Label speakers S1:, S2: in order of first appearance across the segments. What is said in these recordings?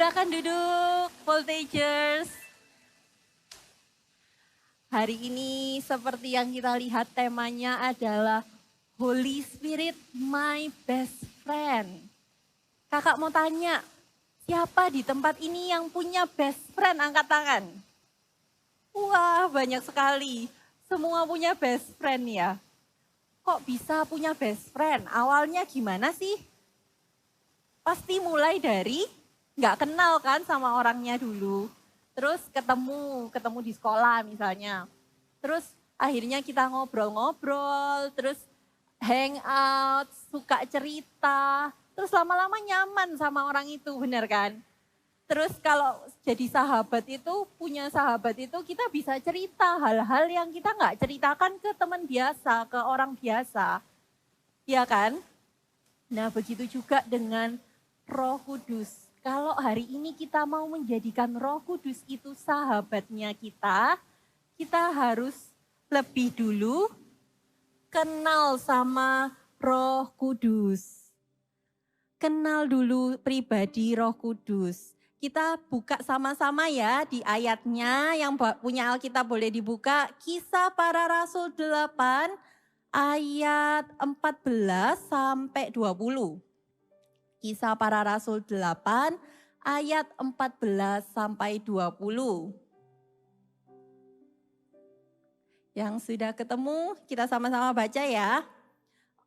S1: Silakan duduk, Voltagers. Hari ini seperti yang kita lihat temanya adalah Holy Spirit My Best Friend. Kakak mau tanya, siapa di tempat ini yang punya best friend? Angkat tangan. Wah, banyak sekali. Semua punya best friend ya. Kok bisa punya best friend? Awalnya gimana sih? Pasti mulai dari nggak kenal kan sama orangnya dulu. Terus ketemu di sekolah misalnya. Terus akhirnya kita ngobrol-ngobrol, terus hangout, suka cerita. Terus lama-lama nyaman sama orang itu, benar kan? Terus kalau jadi sahabat itu, punya sahabat itu kita bisa cerita hal-hal yang kita nggak ceritakan ke teman biasa, ke orang biasa. Ya kan? Nah begitu juga dengan Roh Kudus. Kalau hari ini kita mau menjadikan Roh Kudus itu sahabatnya kita harus lebih dulu kenal sama Roh Kudus. Kenal dulu pribadi Roh Kudus. Kita buka sama-sama ya di ayatnya, yang punya Alkitab boleh dibuka. Kisah Para Rasul 8 ayat 14 sampai 20. Kisah Para Rasul 8 ayat 14 sampai 20. Yang sudah ketemu, kita sama-sama baca ya.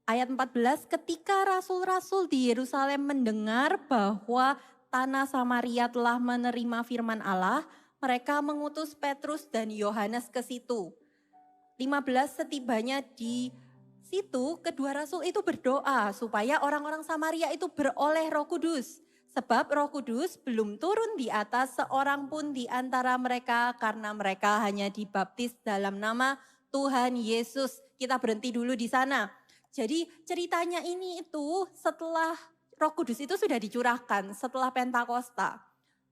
S1: Ayat 14, ketika rasul-rasul di Yerusalem mendengar bahwa tanah Samaria telah menerima firman Allah, mereka mengutus Petrus dan Yohanes ke situ. 15, setibanya di situ, kedua rasul itu berdoa supaya orang-orang Samaria itu beroleh Roh Kudus. Sebab Roh Kudus belum turun di atas seorang pun di antara mereka karena mereka hanya dibaptis dalam nama Tuhan Yesus. Kita berhenti dulu di sana. Jadi ceritanya ini itu setelah Roh Kudus itu sudah dicurahkan, setelah Pentakosta.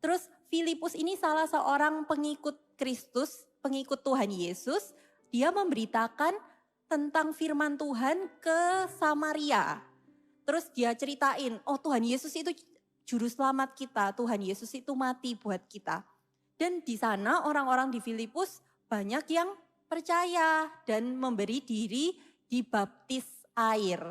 S1: Terus Filipus ini salah seorang pengikut Kristus, pengikut Tuhan Yesus. Dia memberitakan tentang firman Tuhan ke Samaria. Terus dia ceritain, oh Tuhan Yesus itu juru selamat kita, Tuhan Yesus itu mati buat kita. Dan di sana orang-orang di Filipus banyak yang percaya dan memberi diri dibaptis air.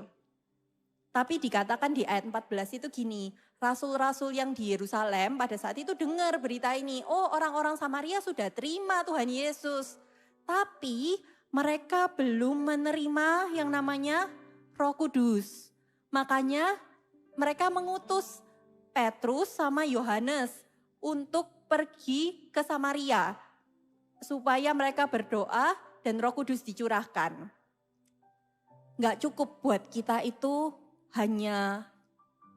S1: Tapi dikatakan di ayat 14 itu gini, rasul-rasul yang di Yerusalem pada saat itu dengar berita ini, oh orang-orang Samaria sudah terima Tuhan Yesus. Tapi mereka belum menerima yang namanya Roh Kudus. Makanya mereka mengutus Petrus sama Yohanes untuk pergi ke Samaria supaya mereka berdoa dan Roh Kudus dicurahkan. Nggak cukup buat kita itu hanya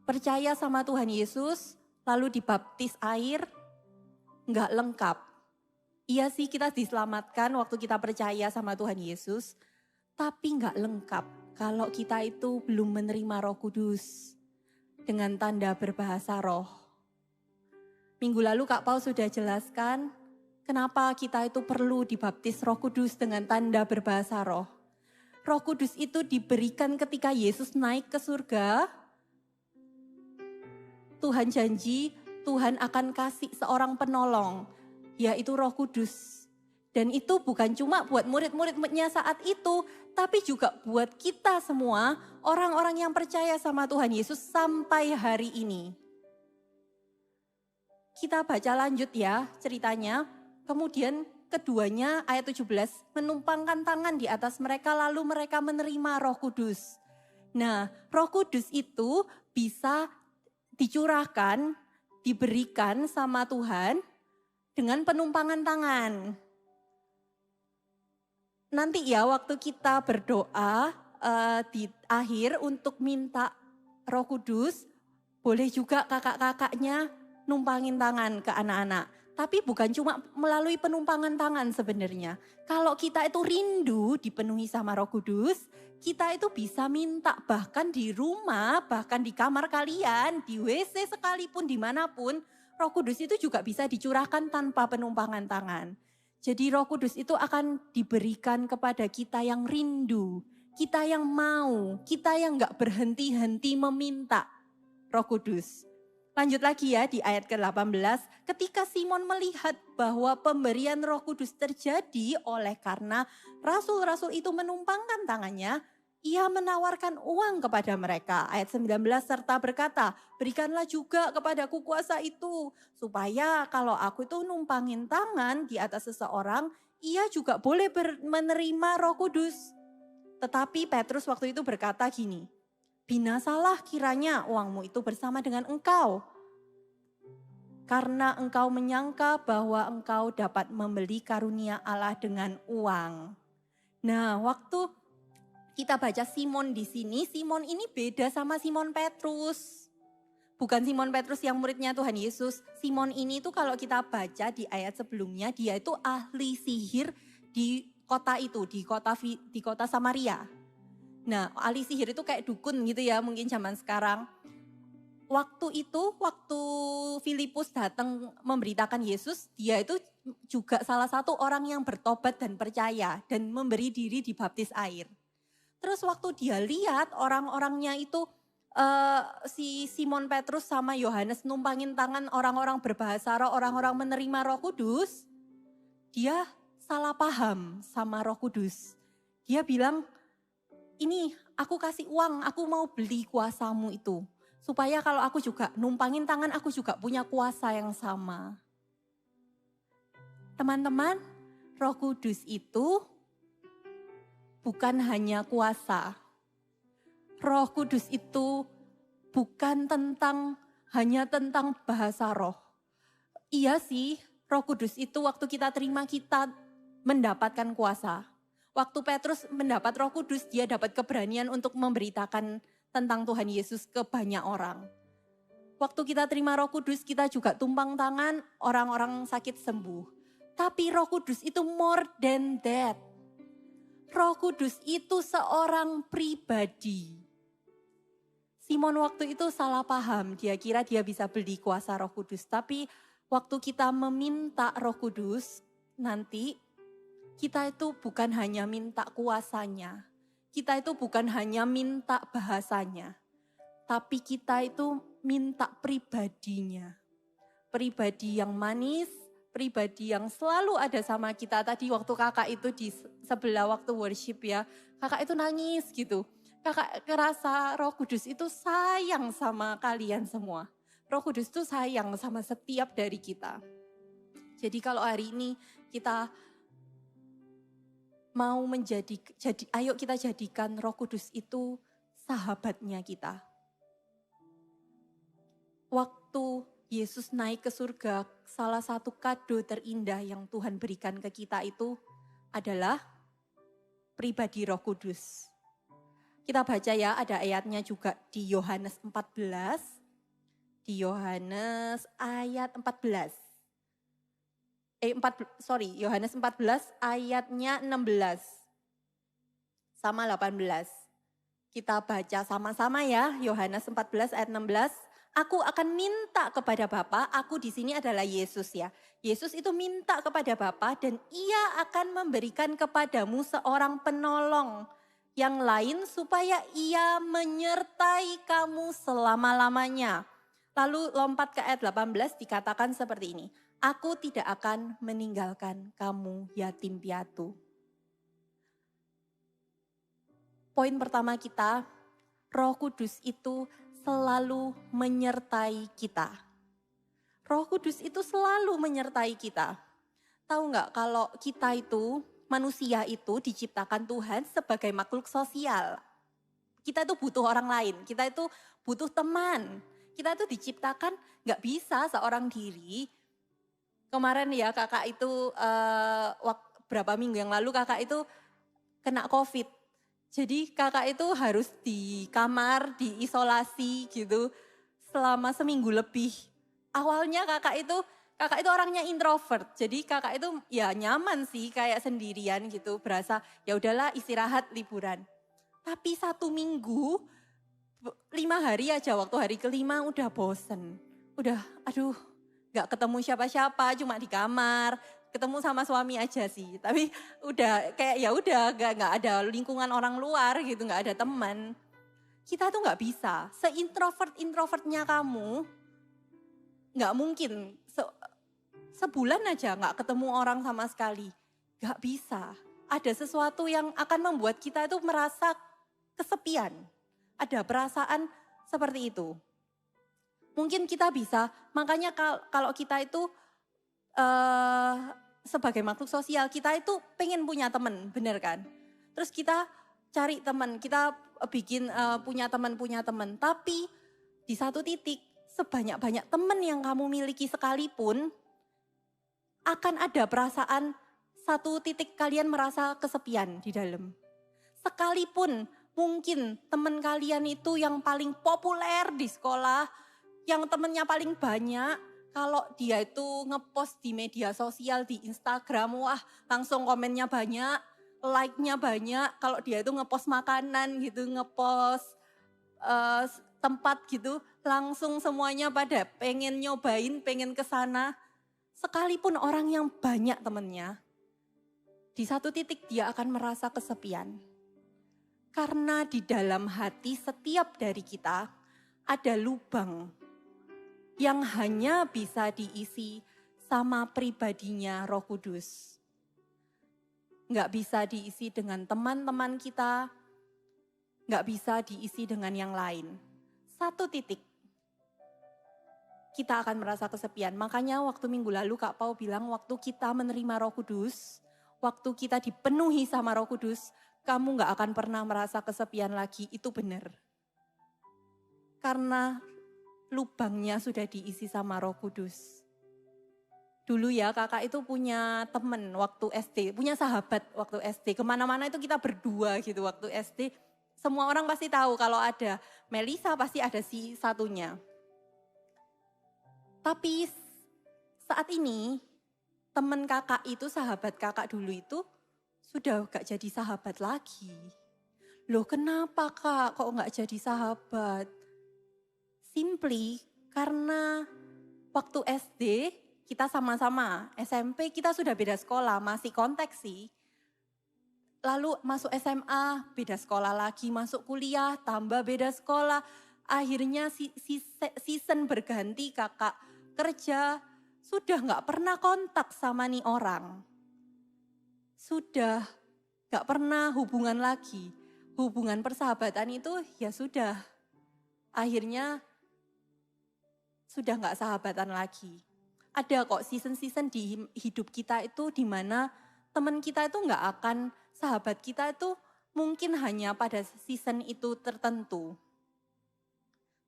S1: percaya sama Tuhan Yesus lalu dibaptis air, nggak lengkap. Iya sih kita diselamatkan waktu kita percaya sama Tuhan Yesus, tapi nggak lengkap kalau kita itu belum menerima Roh Kudus dengan tanda berbahasa roh. Minggu lalu Kak Paul sudah jelaskan kenapa kita itu perlu dibaptis Roh Kudus dengan tanda berbahasa roh. Roh Kudus itu diberikan ketika Yesus naik ke surga. Tuhan janji Tuhan akan kasih seorang penolong, yaitu Roh Kudus. Dan itu bukan cuma buat murid-muridnya saat itu, tapi juga buat kita semua, orang-orang yang percaya sama Tuhan Yesus sampai hari ini. Kita baca lanjut ya ceritanya. Kemudian keduanya ayat 17, menumpangkan tangan di atas mereka lalu mereka menerima Roh Kudus. Nah, Roh Kudus itu bisa dicurahkan, diberikan sama Tuhan dengan penumpangan tangan. Nanti ya waktu kita berdoa di akhir untuk minta Roh Kudus, boleh juga kakak-kakaknya numpangin tangan ke anak-anak. Tapi bukan cuma melalui penumpangan tangan sebenarnya. Kalau kita itu rindu dipenuhi sama Roh Kudus, kita itu bisa minta bahkan di rumah, bahkan di kamar kalian, di WC sekalipun, dimanapun, Roh Kudus itu juga bisa dicurahkan tanpa penumpangan tangan. Jadi Roh Kudus itu akan diberikan kepada kita yang rindu, kita yang mau, kita yang gak berhenti-henti meminta Roh Kudus. Lanjut lagi ya di ayat ke-18, ketika Simon melihat bahwa pemberian Roh Kudus terjadi oleh karena rasul-rasul itu menumpangkan tangannya, ia menawarkan uang kepada mereka. Ayat 19 serta berkata, berikanlah juga kepadaku kuasa itu, supaya kalau aku itu numpangin tangan di atas seseorang, ia juga boleh menerima Roh Kudus. Tetapi Petrus waktu itu berkata gini, binasalah kiranya uangmu itu bersama dengan engkau, karena engkau menyangka bahwa engkau dapat membeli karunia Allah dengan uang. Nah, waktu kita baca Simon di sini, Simon ini beda sama Simon Petrus. Bukan Simon Petrus yang muridnya Tuhan Yesus. Simon ini tuh kalau kita baca di ayat sebelumnya, dia itu ahli sihir di kota itu, di kota Samaria. Nah, ahli sihir itu kayak dukun gitu ya, mungkin zaman sekarang. Waktu Filipus datang memberitakan Yesus, dia itu juga salah satu orang yang bertobat dan percaya dan memberi diri dibaptis air. Terus waktu dia lihat orang-orangnya itu si Simon Petrus sama Yohanes numpangin tangan orang-orang berbahasa roh, orang-orang menerima Roh Kudus, dia salah paham sama Roh Kudus. Dia bilang, ini aku kasih uang, aku mau beli kuasamu itu. Supaya kalau aku juga numpangin tangan, aku juga punya kuasa yang sama. Teman-teman, Roh Kudus itu bukan hanya kuasa. Roh Kudus itu bukan hanya tentang bahasa roh. Iya sih, Roh Kudus itu waktu kita terima, kita mendapatkan kuasa. Waktu Petrus mendapat Roh Kudus, dia dapat keberanian untuk memberitakan tentang Tuhan Yesus ke banyak orang. Waktu kita terima Roh Kudus, kita juga tumpang tangan, orang-orang sakit sembuh. Tapi Roh Kudus itu more than that. Roh Kudus itu seorang pribadi. Simon waktu itu salah paham, dia kira dia bisa beli kuasa Roh Kudus. Tapi waktu kita meminta Roh Kudus, nanti kita itu bukan hanya minta kuasanya. Kita itu bukan hanya minta bahasanya, tapi kita itu minta pribadinya. Pribadi yang manis, pribadi yang selalu ada sama kita. Tadi waktu kakak itu di sebelah waktu worship ya, kakak itu nangis gitu. Kakak ngerasa Roh Kudus itu sayang sama kalian semua. Roh Kudus itu sayang sama setiap dari kita. Jadi kalau hari ini kita mau ayo kita jadikan Roh Kudus itu sahabatnya kita. Waktu Yesus naik ke surga, salah satu kado terindah yang Tuhan berikan ke kita itu adalah pribadi Roh Kudus. Kita baca ya, ada ayatnya juga di Yohanes 14. Di Yohanes ayat 14. Yohanes 14 ayatnya 16 sama 18. Kita baca sama-sama ya, Yohanes 14 ayat 16. Aku akan minta kepada Bapa, aku di sini adalah Yesus ya. Yesus itu minta kepada Bapa dan ia akan memberikan kepadamu seorang penolong yang lain supaya ia menyertai kamu selama-lamanya. Lalu lompat ke ayat 18 dikatakan seperti ini. Aku tidak akan meninggalkan kamu yatim piatu. Poin pertama kita, Roh Kudus itu selalu menyertai kita. Roh Kudus itu selalu menyertai kita. Tahu nggak kalau kita itu, manusia itu diciptakan Tuhan sebagai makhluk sosial. Kita itu butuh orang lain, kita itu butuh teman. Kita itu diciptakan nggak bisa seorang diri. Kemarin ya kakak itu berapa minggu yang lalu kakak itu kena COVID. Jadi kakak itu harus di kamar, diisolasi gitu selama seminggu lebih. Awalnya kakak itu orangnya introvert. Jadi kakak itu ya nyaman sih kayak sendirian gitu. Berasa ya udahlah istirahat liburan. Tapi 1 minggu, 5 hari aja waktu hari kelima udah bosen. Udah aduh. Gak ketemu siapa-siapa, cuma di kamar, ketemu sama suami aja sih. Tapi udah kayak ya udah gak ada lingkungan orang luar gitu, gak ada teman. Kita tuh gak bisa, se-introvertnya kamu, nggak mungkin sebulan aja nggak ketemu orang sama sekali. Nggak bisa. Ada sesuatu yang akan membuat kita itu merasa kesepian. Ada perasaan seperti itu. Mungkin kita bisa, makanya kalau kita itu sebagai makhluk sosial, kita itu pengen punya teman, bener kan? Terus kita cari teman, kita bikin punya teman. Tapi di satu titik, sebanyak-banyak teman yang kamu miliki sekalipun, akan ada perasaan satu titik kalian merasa kesepian di dalam. Sekalipun mungkin teman kalian itu yang paling populer di sekolah, yang temennya paling banyak, kalau dia itu ngepost di media sosial, di Instagram, wah langsung komennya banyak, like-nya banyak. Kalau dia itu ngepost makanan gitu, ngepost tempat gitu, langsung semuanya pada pengen nyobain, pengen kesana. Sekalipun orang yang banyak temennya, di satu titik dia akan merasa kesepian. Karena di dalam hati setiap dari kita ada lubang yang hanya bisa diisi sama pribadinya Roh Kudus. Nggak bisa diisi dengan teman-teman kita, nggak bisa diisi dengan yang lain. Satu titik, kita akan merasa kesepian. Makanya waktu minggu lalu Kak Pau bilang waktu kita menerima Roh Kudus, waktu kita dipenuhi sama Roh Kudus, kamu nggak akan pernah merasa kesepian lagi, itu benar. Karena lubangnya sudah diisi sama Roh Kudus. Dulu ya kakak itu punya temen waktu SD, punya sahabat waktu SD. Kemana-mana itu kita berdua gitu waktu SD. Semua orang pasti tahu kalau ada Melisa pasti ada si satunya. Tapi saat ini temen kakak itu, sahabat kakak dulu itu sudah gak jadi sahabat lagi. Loh kenapa kak kok gak jadi sahabat? Simply karena waktu SD kita sama-sama, SMP kita sudah beda sekolah, masih kontak sih. Lalu masuk SMA beda sekolah lagi, masuk kuliah tambah beda sekolah. Akhirnya season berganti, kakak kerja, sudah gak pernah kontak sama nih orang. Sudah gak pernah hubungan lagi. Hubungan persahabatan itu ya sudah, akhirnya sudah gak sahabatan lagi. Ada kok season-season di hidup kita itu di mana teman kita itu gak akan, sahabat kita itu mungkin hanya pada season itu tertentu.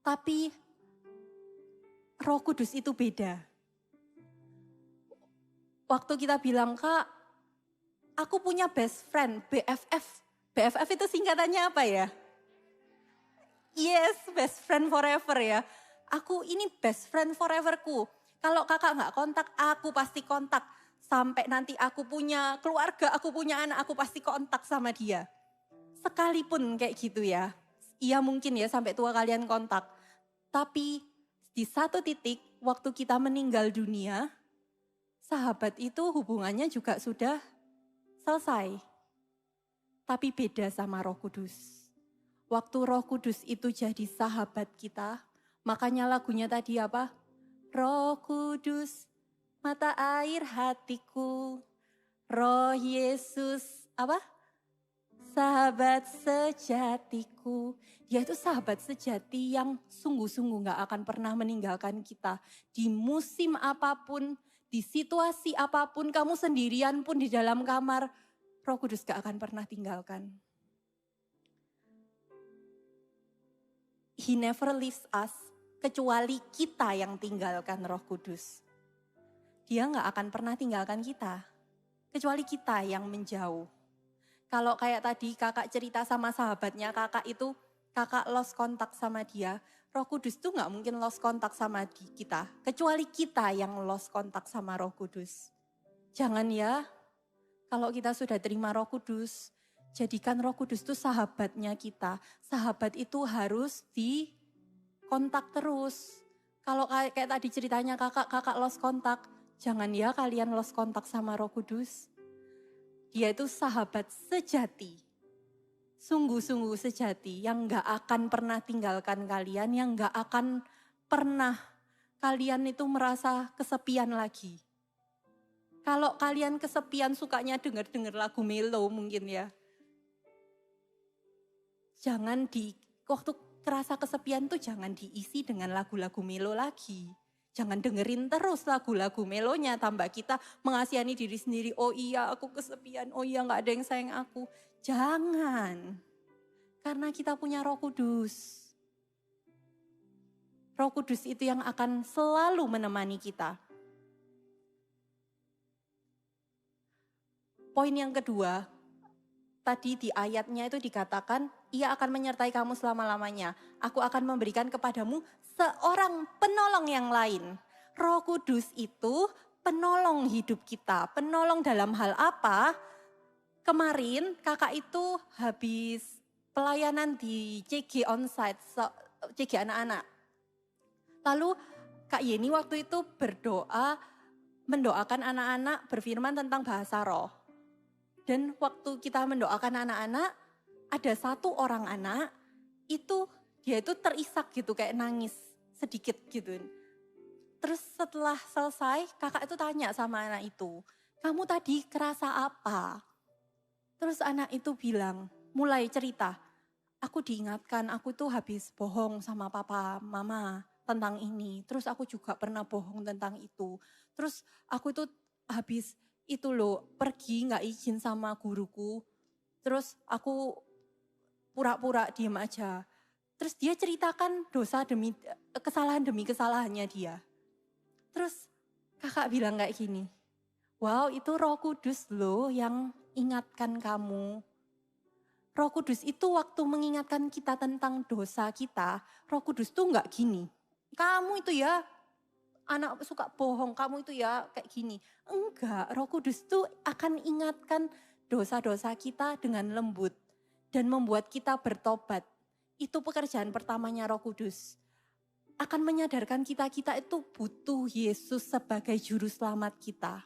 S1: Tapi Roh Kudus itu beda. Waktu kita bilang, Kak, aku punya best friend, BFF. BFF itu singkatannya apa ya? Yes, best friend forever ya. Aku ini best friend foreverku. Kalau kakak gak kontak, aku pasti kontak. Sampai nanti aku punya keluarga, aku punya anak, aku pasti kontak sama dia. Sekalipun kayak gitu ya. Iya mungkin ya sampai tua kalian kontak. Tapi di satu titik waktu kita meninggal dunia, sahabat itu hubungannya juga sudah selesai. Tapi beda sama Roh Kudus. Waktu Roh Kudus itu jadi sahabat kita, makanya lagunya tadi apa? Roh Kudus, mata air hatiku. Roh Yesus, apa? Sahabat sejatiku. Dia itu sahabat sejati yang sungguh-sungguh gak akan pernah meninggalkan kita. Di musim apapun, di situasi apapun, kamu sendirian pun di dalam kamar, Roh Kudus gak akan pernah tinggalkan. He never leaves us. Kecuali kita yang tinggalkan Roh Kudus. Dia gak akan pernah tinggalkan kita. Kecuali kita yang menjauh. Kalau kayak tadi kakak cerita sama sahabatnya, kakak lost kontak sama dia. Roh Kudus tuh gak mungkin lost kontak sama kita. Kecuali kita yang lost kontak sama Roh Kudus. Jangan ya, kalau kita sudah terima Roh Kudus, jadikan Roh Kudus itu sahabatnya kita. Sahabat itu harus kontak terus. Kalau kayak tadi ceritanya kakak lost kontak, jangan ya kalian lost kontak sama Roh Kudus. Dia itu sahabat sejati. Sungguh-sungguh sejati yang gak akan pernah tinggalkan kalian, yang gak akan pernah kalian itu merasa kesepian lagi. Kalau kalian kesepian sukanya dengar-dengar lagu melo mungkin ya. Jangan waktu kerasa kesepian tuh jangan diisi dengan lagu-lagu melo lagi. Jangan dengerin terus lagu-lagu melonya, tambah kita mengasihani diri sendiri. Oh iya aku kesepian, oh iya gak ada yang sayang aku. Jangan, karena kita punya Roh Kudus. Roh Kudus itu yang akan selalu menemani kita. Poin yang kedua, tadi di ayatnya itu dikatakan, ia akan menyertai kamu selama-lamanya. Aku akan memberikan kepadamu seorang penolong yang lain. Roh Kudus itu penolong hidup kita. Penolong dalam hal apa? Kemarin kakak itu habis pelayanan di CG Onsite, CG anak-anak. Lalu Kak Yeni waktu itu berdoa, mendoakan anak-anak berfirman tentang bahasa roh. Dan waktu kita mendoakan anak-anak, ada satu orang anak, dia itu terisak gitu, kayak nangis sedikit gitu. Terus setelah selesai, kakak itu tanya sama anak itu, kamu tadi kerasa apa? Terus anak itu bilang, mulai cerita, aku diingatkan, aku tuh habis bohong sama papa, mama tentang ini. Terus aku juga pernah bohong tentang itu. Terus aku itu habis itu loh, pergi gak izin sama guruku. Terus aku pura-pura diem aja. Terus dia ceritakan kesalahan demi kesalahannya dia. Terus kakak bilang kayak gini, wow itu Roh Kudus loh yang ingatkan kamu. Roh Kudus itu waktu mengingatkan kita tentang dosa kita, Roh Kudus tuh gak gini. Kamu itu ya anak suka bohong, kamu itu ya kayak gini. Enggak, Roh Kudus tuh akan ingatkan dosa-dosa kita dengan lembut dan membuat kita bertobat. Itu pekerjaan pertamanya Roh Kudus. Akan menyadarkan kita itu butuh Yesus sebagai juru selamat kita.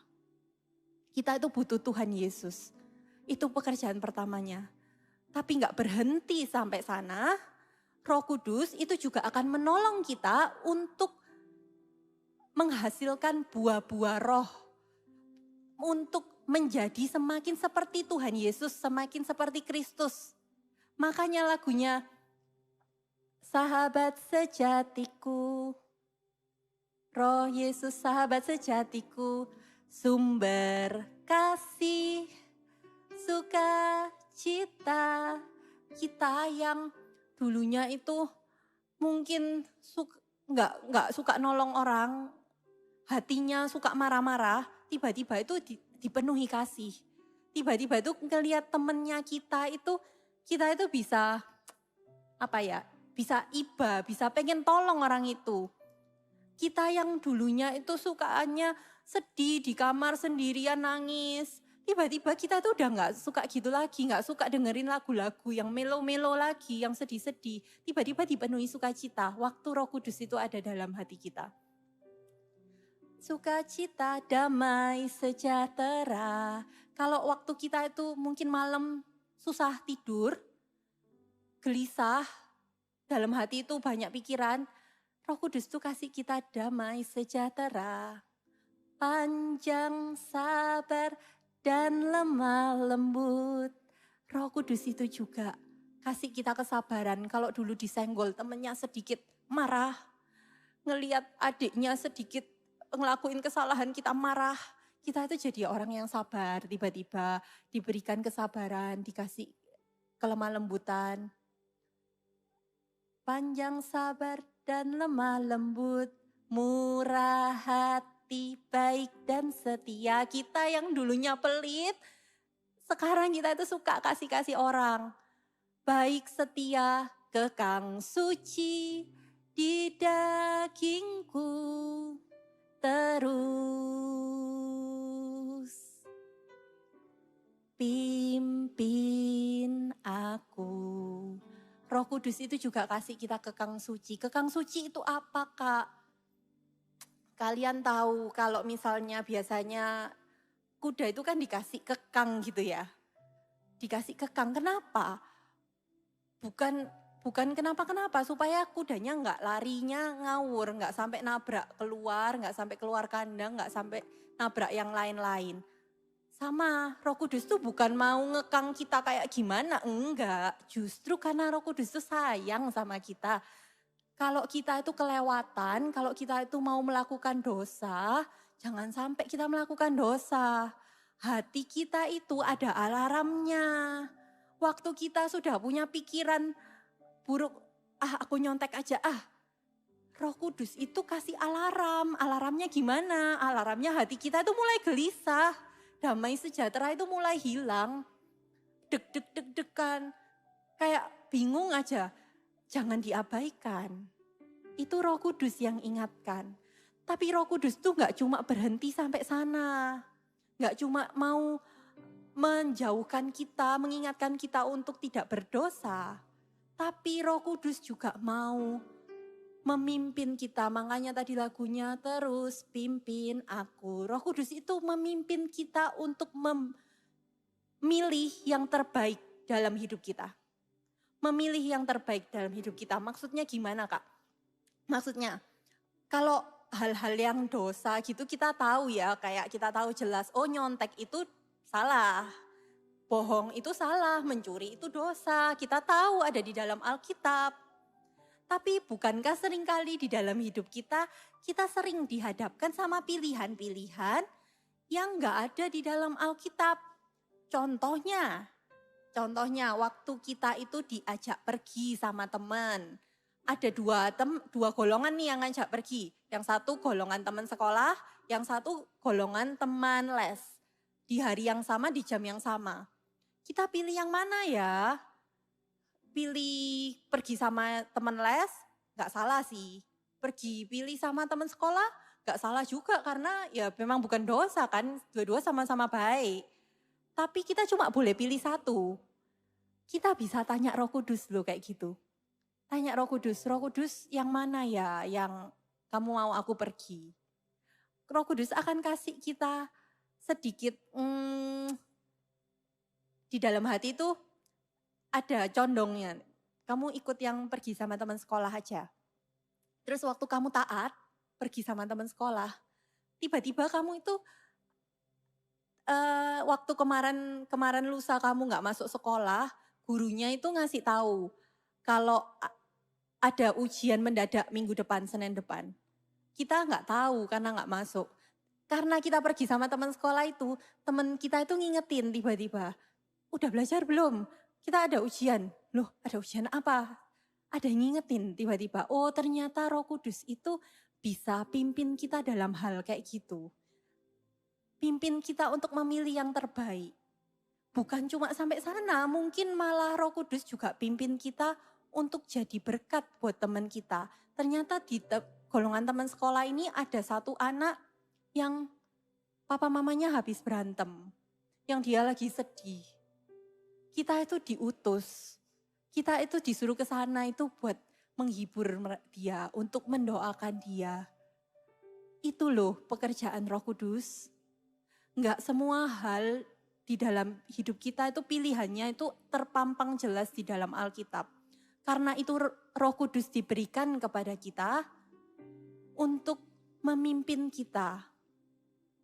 S1: Kita itu butuh Tuhan Yesus. Itu pekerjaan pertamanya. Tapi gak berhenti sampai sana. Roh Kudus itu juga akan menolong kita untuk menghasilkan buah-buah roh. Untuk menjadi semakin seperti Tuhan Yesus, semakin seperti Kristus. Makanya lagunya, sahabat sejatiku, Roh Yesus sahabat sejatiku, sumber kasih, sukacita. Kita yang dulunya itu mungkin nggak suka nolong orang, hatinya suka marah-marah, tiba-tiba itu dipenuhi kasih. Tiba-tiba itu ngelihat temennya kita itu bisa bisa iba, bisa pengen tolong orang itu. Kita yang dulunya itu sukaannya sedih di kamar sendirian nangis. Tiba-tiba kita tuh udah gak suka gitu lagi, gak suka dengerin lagu-lagu yang melo-melo lagi, yang sedih-sedih. Tiba-tiba dipenuhi sukacita, waktu Roh Kudus itu ada dalam hati kita. Sukacita, damai, sejahtera. Kalau waktu kita itu mungkin malam susah tidur, gelisah, dalam hati itu banyak pikiran, Roh Kudus itu kasih kita damai, sejahtera, panjang, sabar, dan lemah lembut. Roh Kudus itu juga kasih kita kesabaran. Kalau dulu disenggol temennya sedikit marah, ngelihat adiknya sedikit ngelakuin kesalahan kita marah. Kita itu jadi orang yang sabar, tiba-tiba diberikan kesabaran, dikasih kelemah lembutan. Panjang sabar dan lemah lembut, murah hati, baik dan setia. Kita yang dulunya pelit, sekarang kita itu suka kasih-kasih orang. Baik, setia, kekang, suci, di dagingku terus. Pimpin aku. Roh Kudus itu juga kasih kita kekang suci. Kekang suci itu apa, Kak? Kalian tahu kalau misalnya biasanya kuda itu kan dikasih kekang gitu ya. Dikasih kekang, kenapa? Bukan Bukan kenapa-kenapa, supaya kudanya nggak larinya ngawur, nggak sampai nabrak keluar, nggak sampai keluar kandang, nggak sampai nabrak yang lain-lain. Sama, Roh Kudus tuh bukan mau ngekang kita kayak gimana, enggak. Justru karena Roh Kudus tuh sayang sama kita. Kalau kita itu kelewatan, kalau kita itu mau melakukan dosa, jangan sampai kita melakukan dosa. Hati kita itu ada alarmnya. Waktu kita sudah punya pikiran buruk, aku nyontek aja, Roh Kudus itu kasih alarm. Alarmnya gimana? Alarmnya hati kita itu mulai gelisah. Damai sejahtera itu mulai hilang. Deg-deg-deg-degan. Kayak bingung aja. Jangan diabaikan. Itu Roh Kudus yang ingatkan. Tapi Roh Kudus tuh gak cuma berhenti sampai sana. Gak cuma mau menjauhkan kita, mengingatkan kita untuk tidak berdosa. Tapi Roh Kudus juga mau memimpin kita. Makanya tadi lagunya terus pimpin aku. Roh Kudus itu memimpin kita untuk memilih yang terbaik dalam hidup kita. Memilih yang terbaik dalam hidup kita. Maksudnya gimana, Kak? Maksudnya kalau hal-hal yang dosa gitu kita tahu ya, kayak kita tahu jelas, nyontek itu salah. Bohong itu salah, mencuri itu dosa. Kita tahu ada di dalam Alkitab. Tapi bukankah seringkali di dalam hidup kita sering dihadapkan sama pilihan-pilihan yang gak ada di dalam Alkitab. Contohnya waktu kita itu diajak pergi sama teman. Ada dua golongan nih yang ngajak pergi. Yang satu golongan teman sekolah, yang satu golongan teman les. Di hari yang sama, di jam yang sama. Kita pilih yang mana ya? Pilih pergi sama teman les, gak salah sih. Pilih sama teman sekolah, gak salah juga karena ya memang bukan dosa kan. Dua-dua sama-sama baik. Tapi kita cuma boleh pilih satu. Kita bisa tanya Roh Kudus loh kayak gitu. Tanya Roh Kudus yang mana ya yang kamu mau aku pergi? Roh Kudus akan kasih kita sedikit di dalam hati itu ada condongnya. Kamu ikut yang pergi sama teman sekolah aja. Terus waktu kamu taat, pergi sama teman sekolah, tiba-tiba kamu itu waktu kemarin lusa kamu gak masuk sekolah, gurunya itu ngasih tahu kalau ada ujian mendadak minggu depan, Senin depan. Kita gak tahu karena gak masuk. Karena kita pergi sama teman sekolah itu, teman kita itu ngingetin tiba-tiba. Udah belajar belum? Kita ada ujian. Loh, ada ujian apa? Ada yang ngingetin tiba-tiba. Oh, ternyata Roh Kudus itu bisa pimpin kita dalam hal kayak gitu. Pimpin kita untuk memilih yang terbaik. Bukan cuma sampai sana, mungkin malah Roh Kudus juga pimpin kita untuk jadi berkat buat teman kita. Ternyata di golongan teman sekolah ini ada satu anak yang papa mamanya habis berantem. Yang dia lagi sedih. Kita itu diutus. Kita itu disuruh ke sana itu buat menghibur dia, untuk mendoakan dia. Itu loh pekerjaan Roh Kudus. Enggak semua hal di dalam hidup kita itu pilihannya itu terpampang jelas di dalam Alkitab. Karena itu Roh Kudus diberikan kepada kita untuk memimpin kita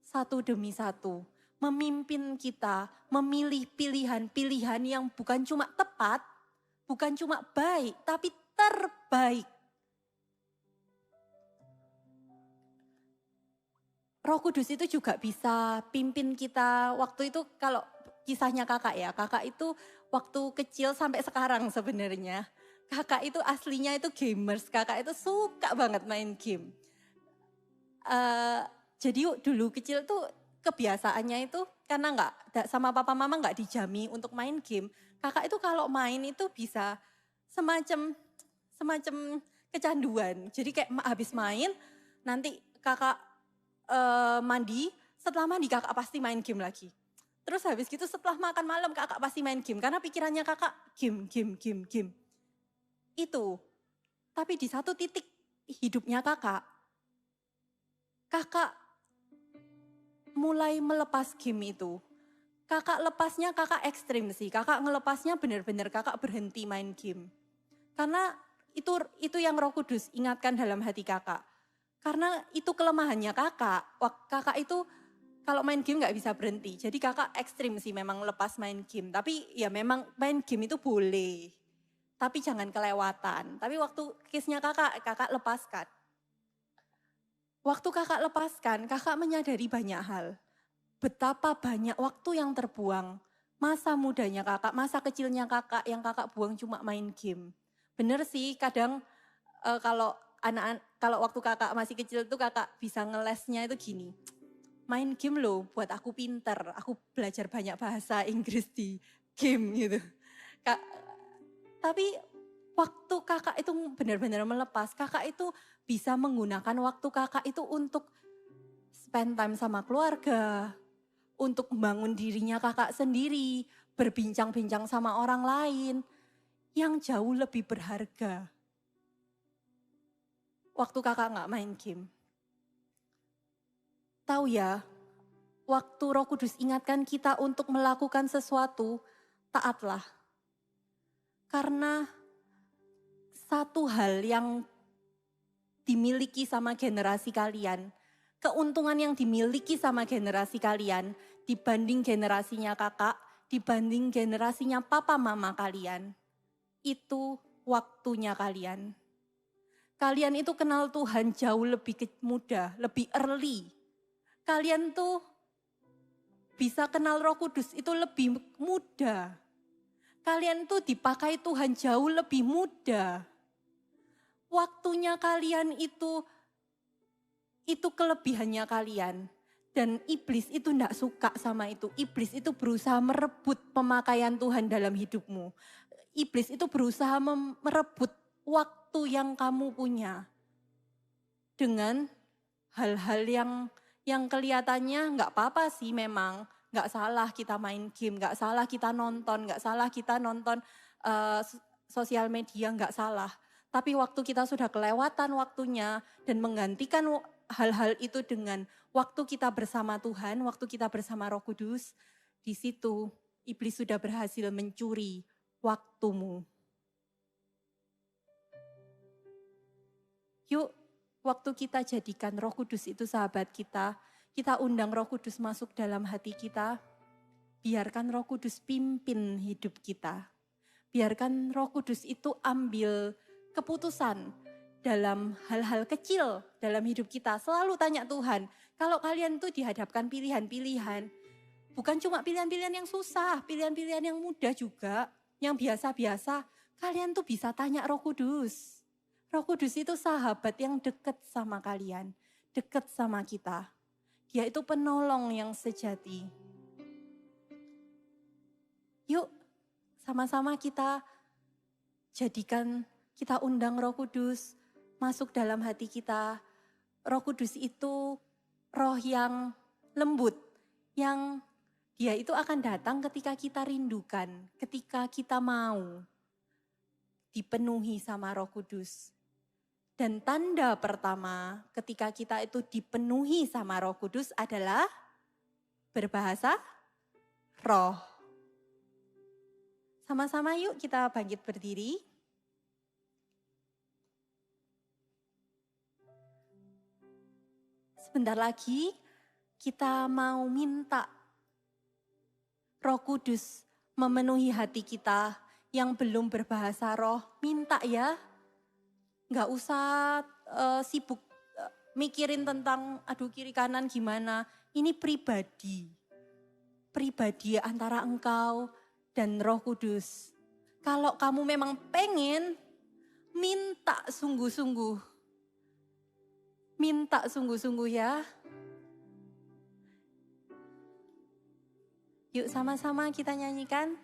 S1: satu demi satu. Memimpin kita memilih pilihan-pilihan yang bukan cuma tepat, bukan cuma baik, tapi terbaik. Roh Kudus itu juga bisa pimpin kita waktu itu kalau kisahnya kakak ya. Kakak itu waktu kecil sampai sekarang sebenarnya. Kakak itu aslinya itu gamers, kakak itu suka banget main game. Jadi dulu kecil tuh kebiasaannya itu karena nggak sama papa mama nggak dijami untuk main game. Kakak itu kalau main itu bisa semacam kecanduan. Jadi kayak habis main nanti kakak mandi, setelah mandi kakak pasti main game lagi. Terus habis gitu setelah makan malam kakak pasti main game karena pikirannya kakak game. Itu. Tapi di satu titik hidupnya kakak mulai melepas game itu. Kakak lepasnya kakak ekstrim sih. Kakak ngelepasnya benar-benar kakak berhenti main game. Karena itu yang Roh Kudus ingatkan dalam hati kakak. Karena itu kelemahannya kakak. Kakak itu kalau main game gak bisa berhenti. Jadi kakak ekstrim sih memang lepas main game. Tapi ya memang main game itu boleh. Tapi jangan kelewatan. Tapi waktu case-nya kakak lepaskan. Waktu kakak lepaskan, kakak menyadari banyak hal. Betapa banyak waktu yang terbuang. Masa mudanya kakak, masa kecilnya kakak yang kakak buang cuma main game. Bener sih, kadang kalau waktu kakak masih kecil tuh kakak bisa ngelesnya itu gini. Main game loh buat aku pinter, aku belajar banyak bahasa Inggris di game gitu. Tapi waktu kakak itu benar-benar melepas, kakak itu bisa menggunakan waktu kakak itu untuk spend time sama keluarga, untuk membangun dirinya kakak sendiri, berbincang-bincang sama orang lain yang jauh lebih berharga. Waktu kakak gak main game. Tahu ya, waktu Roh Kudus ingatkan kita untuk melakukan sesuatu, taatlah. Karena satu hal yang dimiliki sama generasi kalian, keuntungan yang dimiliki sama generasi kalian dibanding generasinya kakak, dibanding generasinya papa mama kalian, itu waktunya kalian. Kalian itu kenal Tuhan jauh lebih muda, lebih early. Kalian tuh bisa kenal Roh Kudus itu lebih muda. Kalian tuh dipakai Tuhan jauh lebih muda. Waktunya kalian itu kelebihannya kalian. Dan iblis itu tidak suka sama itu. Iblis itu berusaha merebut pemakaian Tuhan dalam hidupmu. Iblis itu berusaha merebut waktu yang kamu punya. Dengan hal-hal yang kelihatannya nggak apa-apa sih memang. Nggak salah kita main game, nggak salah kita nonton, sosial media, nggak salah. Tapi waktu kita sudah kelewatan waktunya dan menggantikan hal-hal itu dengan waktu kita bersama Tuhan, waktu kita bersama Roh Kudus, di situ iblis sudah berhasil mencuri waktumu. Yuk, waktu kita jadikan Roh Kudus itu sahabat kita undang Roh Kudus masuk dalam hati kita, biarkan Roh Kudus pimpin hidup kita. Biarkan Roh Kudus itu ambil keputusan dalam hal-hal kecil dalam hidup kita. Selalu tanya Tuhan, kalau kalian tuh dihadapkan pilihan-pilihan, bukan cuma pilihan-pilihan yang susah, pilihan-pilihan yang mudah juga, yang biasa-biasa, kalian tuh bisa tanya Roh Kudus. Roh Kudus itu sahabat yang dekat sama kalian, dekat sama kita. Dia itu penolong yang sejati. Yuk, sama-sama kita undang Roh Kudus masuk dalam hati kita. Roh Kudus itu roh yang lembut, yang dia itu akan datang ketika kita rindukan, ketika kita mau dipenuhi sama Roh Kudus. Dan tanda pertama ketika kita itu dipenuhi sama Roh Kudus adalah berbahasa roh. Sama-sama yuk kita bangkit berdiri. Sebentar lagi kita mau minta Roh Kudus memenuhi hati kita yang belum berbahasa roh. Minta ya. Nggak usah sibuk mikirin tentang aduh kiri kanan gimana. Ini pribadi antara engkau dan Roh Kudus. Kalau kamu memang pengen, minta sungguh-sungguh. Minta sungguh-sungguh ya. Yuk sama-sama kita nyanyikan.